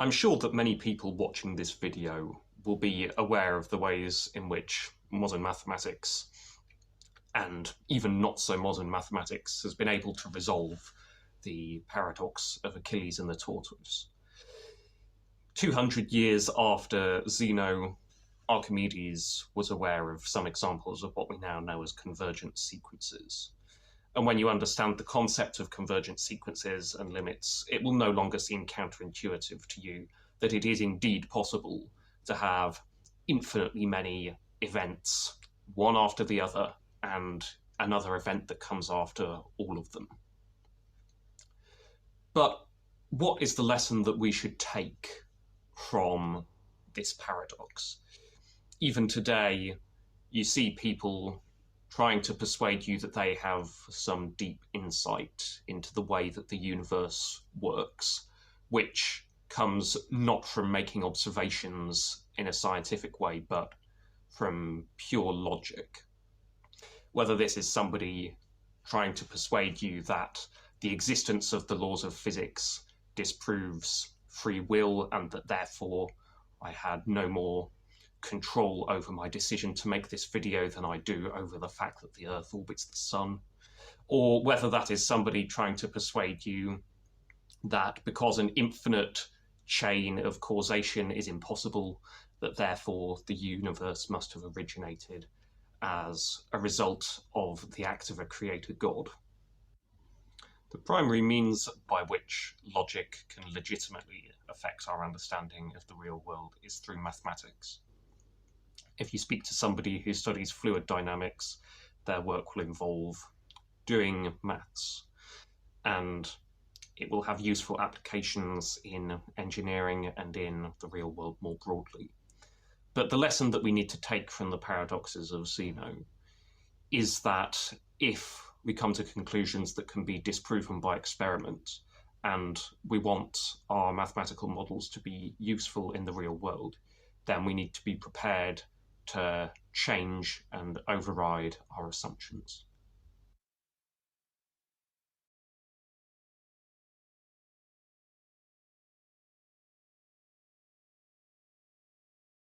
I'm sure that many people watching this video will be aware of the ways in which modern mathematics, and even not so modern mathematics, has been able to resolve the paradox of Achilles and the tortoise. 200 years after Zeno, Archimedes was aware of some examples of what we now know as convergent sequences. And when you understand the concept of convergent sequences and limits, it will no longer seem counterintuitive to you that it is indeed possible to have infinitely many events, one after the other, and another event that comes after all of them. But what is the lesson that we should take from this paradox? Even today, you see people trying to persuade you that they have some deep insight into the way that the universe works, which comes not from making observations in a scientific way, but from pure logic. Whether this is somebody trying to persuade you that the existence of the laws of physics disproves free will and that therefore I had no more control over my decision to make this video than I do over the fact that the Earth orbits the Sun, or whether that is somebody trying to persuade you that because an infinite chain of causation is impossible, that therefore the universe must have originated as a result of the act of a creator God. The primary means by which logic can legitimately affect our understanding of the real world is through mathematics. If you speak to somebody who studies fluid dynamics, their work will involve doing maths, and it will have useful applications in engineering and in the real world more broadly. But the lesson that we need to take from the paradoxes of Zeno is that if we come to conclusions that can be disproven by experiment, and we want our mathematical models to be useful in the real world, then we need to be prepared to change and override our assumptions.